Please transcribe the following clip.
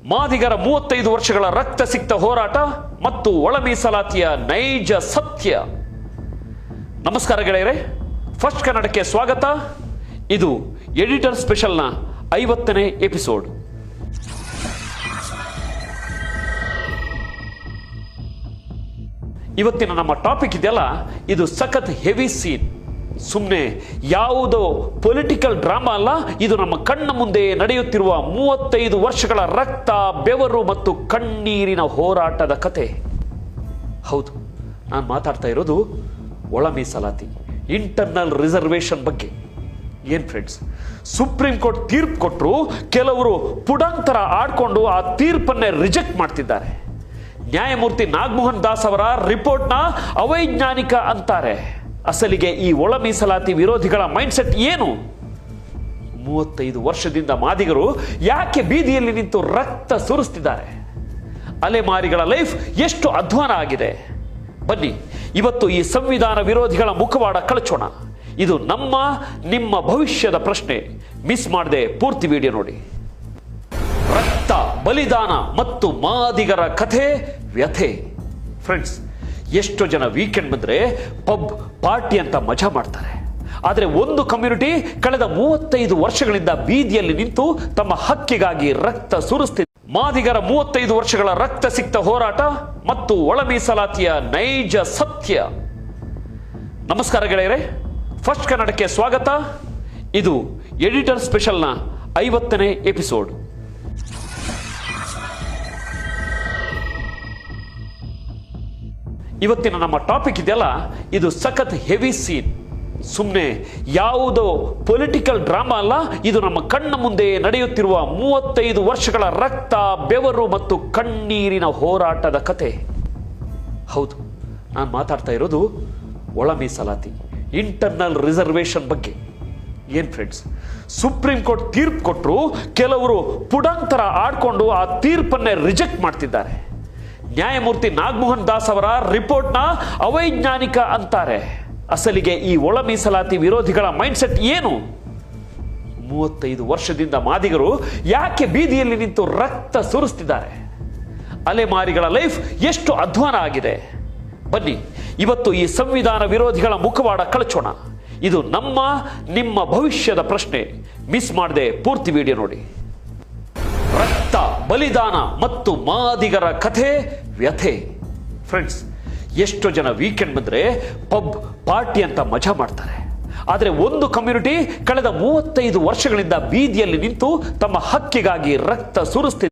ಮಾದಿಗರ 35 ವರ್ಷಗಳ ರಕ್ತ ಸಿಕ್ತ ಹೋರಾಟ ಮತ್ತು ಒಳ ಮೀಸಲಾತಿಯ ನೈಜ ಸತ್ಯ. ನಮಸ್ಕಾರ ಗೆಳೆಯರೇ, ಫಸ್ಟ್ ಕನ್ನಡಕ್ಕೆ ಸ್ವಾಗತ. ಇದು ಎಡಿಟರ್ ಸ್ಪೆಷಲ್ನ 50ನೇ ಎಪಿಸೋಡ್. ಇವತ್ತಿನ ನಮ್ಮ ಟಾಪಿಕ್ ಇದೆಯಲ್ಲ, ಇದು ಸಖತ್ ಹೆವಿ ಸೀನ್. ಸುಮ್ಮನೆ ಯಾವುದೋ ಪೊಲಿಟಿಕಲ್ ಡ್ರಾಮಾ ಅಲ್ಲ, ಇದು ನಮ್ಮ ಕಣ್ಣ ಮುಂದೆ ನಡೆಯುತ್ತಿರುವ 35 ವರ್ಷಗಳ ರಕ್ತ, ಬೆವರು ಮತ್ತು ಕಣ್ಣೀರಿನ ಹೋರಾಟದ ಕತೆ. ಹೌದು, ನಾನು ಮಾತಾಡ್ತಾ ಇರೋದು ಒಳ ಮೀಸಲಾತಿ, ಇಂಟರ್ನಲ್ ರಿಸರ್ವೇಶನ್ ಬಗ್ಗೆ. ಏನ್ ಫ್ರೆಂಡ್ಸ್, ಸುಪ್ರೀಂ ಕೋರ್ಟ್ ತೀರ್ಪು ಕೊಟ್ಟರು, ಕೆಲವರು ಪುಡಂತರ ಆಡ್ಕೊಂಡು ಆ ತೀರ್ಪನ್ನೇ ರಿಜೆಕ್ಟ್ ಮಾಡ್ತಿದ್ದಾರೆ. ನ್ಯಾಯಮೂರ್ತಿ ನಾಗಮೋಹನ್ ದಾಸ್ ಅವರ ರಿಪೋರ್ಟ್ನ ಅವೈಜ್ಞಾನಿಕ ಅಂತಾರೆ. ಅಸಲಿಗೆ ಈ ಒಳ ಮೀಸಲಾತಿ ವಿರೋಧಿಗಳ ಮೈಂಡ್ಸೆಟ್ ಏನು? 35 ವರ್ಷದಿಂದ ಮಾದಿಗರು ಯಾಕೆ ಬೀದಿಯಲ್ಲಿ ನಿಂತು ರಕ್ತ ಸುರಿಸ್ತಿದ್ದಾರೆ? ಅಲೆಮಾರಿಗಳ ಲೈಫ್ ಎಷ್ಟು ಅಧ್ವಾನ ಆಗಿದೆ? ಬನ್ನಿ, ಇವತ್ತು ಈ ಸಂವಿಧಾನ ವಿರೋಧಿಗಳ ಮುಖವಾಡ ಕಳಚೋಣ. ಇದು ನಿಮ್ಮ ಭವಿಷ್ಯದ ಪ್ರಶ್ನೆ. ಮಿಸ್ ಮಾಡದೆ ಪೂರ್ತಿ ವಿಡಿಯೋ ನೋಡಿ. ರಕ್ತ, ಬಲಿದಾನ ಮತ್ತು ಮಾದಿಗರ ಕಥೆ, ವ್ಯಥೆ. ಫ್ರೆಂಡ್ಸ್, ಎಷ್ಟೋ ಜನ ವೀಕೆಂಡ್ ಬಂದ್ರೆ ಪಬ್, ಪಾರ್ಟಿ ಅಂತ ಮಜಾ ಮಾಡ್ತಾರೆ. ಆದರೆ ಒಂದು ಕಮ್ಯುನಿಟಿ ಕಳೆದ 35 ವರ್ಷಗಳಿಂದ ಬೀದಿಯಲ್ಲಿ ನಿಂತು ತಮ್ಮ ಹಕ್ಕಿಗಾಗಿ ರಕ್ತ ಸುರಿಸ್ತಿದೆ. ಮಾದಿಗರ 35 ವರ್ಷಗಳ ರಕ್ತ ಸಿಕ್ತ ಹೋರಾಟ ಮತ್ತು ಒಳ ಮೀಸಲಾತಿಯ ನೈಜ ಸತ್ಯ. ನಮಸ್ಕಾರ ಗೆಳೆಯರೇ, ಫಸ್ಟ್ ಕನ್ನಡಕ್ಕೆ ಸ್ವಾಗತ. ಇದು ಎಡಿಟರ್ ಸ್ಪೆಷಲ್ನ 50ನೇ ಎಪಿಸೋಡ್. ಇವತ್ತಿನ ನಮ್ಮ ಟಾಪಿಕ್ ಇದೆಯಲ್ಲ, ಇದು ಸಖತ್ ಹೆವಿ ಸೀನ್. ಸುಮ್ಮನೆ ಯಾವುದೋ ಪೊಲಿಟಿಕಲ್ ಡ್ರಾಮಾ ಅಲ್ಲ, ಇದು ನಮ್ಮ ಕಣ್ಣ ಮುಂದೆ ನಡೆಯುತ್ತಿರುವ 35 ವರ್ಷಗಳ ರಕ್ತ, ಬೆವರು ಮತ್ತು ಕಣ್ಣೀರಿನ ಹೋರಾಟದ ಕತೆ. ಹೌದು, ನಾನು ಮಾತಾಡ್ತಾ ಇರೋದು ಒಳ ಮೀಸಲಾತಿ, ಇಂಟರ್ನಲ್ ರಿಸರ್ವೇಶನ್ ಬಗ್ಗೆ. ಏನ್ ಫ್ರೆಂಡ್ಸ್, ಸುಪ್ರೀಂ ಕೋರ್ಟ್ ತೀರ್ಪು ಕೊಟ್ಟರು, ಕೆಲವರು ಪುಡಂತರ ಆಡ್ಕೊಂಡು ಆ ತೀರ್ಪನ್ನೇ ರಿಜೆಕ್ಟ್ ಮಾಡ್ತಿದ್ದಾರೆ. ನ್ಯಾಯಮೂರ್ತಿ ನಾಗಮೋಹನ್ ದಾಸ್ ಅವರ ರಿಪೋರ್ಟ್ನ ಅವೈಜ್ಞಾನಿಕ ಅಂತಾರೆ. ಅಸಲಿಗೆ ಈ ಒಳ ಮೀಸಲಾತಿ ವಿರೋಧಿಗಳ ಮೈಂಡ್ಸೆಟ್ ಏನು? 35 ವರ್ಷದಿಂದ ಮಾದಿಗರು ಯಾಕೆ ಬೀದಿಯಲ್ಲಿ ನಿಂತು ರಕ್ತ ಸುರಿಸ್ತಿದ್ದಾರೆ? ಅಲೆಮಾರಿಗಳ ಲೈಫ್ ಎಷ್ಟು ಅಧ್ವಾನ ಆಗಿದೆ? ಬನ್ನಿ, ಇವತ್ತು ಈ ಸಂವಿಧಾನ ವಿರೋಧಿಗಳ ಮುಖವಾಡ ಕಳಚೋಣ. ಇದು ನಿಮ್ಮ ಭವಿಷ್ಯದ ಪ್ರಶ್ನೆ. ಮಿಸ್ ಮಾಡದೆ ಪೂರ್ತಿ ವಿಡಿಯೋ ನೋಡಿ. ರಕ್ತ, ಬಲಿದಾನ ಮತ್ತು ಮಾದಿಗರ ಕಥೆ, ವ್ಯಥೆ. ಫ್ರೆಂಡ್ಸ್, ಎಷ್ಟೋ ಜನ ವೀಕೆಂಡ್ ಬಂದ್ರೆ ಪಬ್, ಪಾರ್ಟಿ ಅಂತ ಮಜಾ ಮಾಡ್ತಾರೆ. ಆದರೆ ಒಂದು ಕಮ್ಯುನಿಟಿ ಕಳೆದ 35 ವರ್ಷಗಳಿಂದ ಬೀದಿಯಲ್ಲಿ ನಿಂತು ತಮ್ಮ ಹಕ್ಕಿಗಾಗಿ ರಕ್ತ ಸುರಿಸ್ತಿದೆ.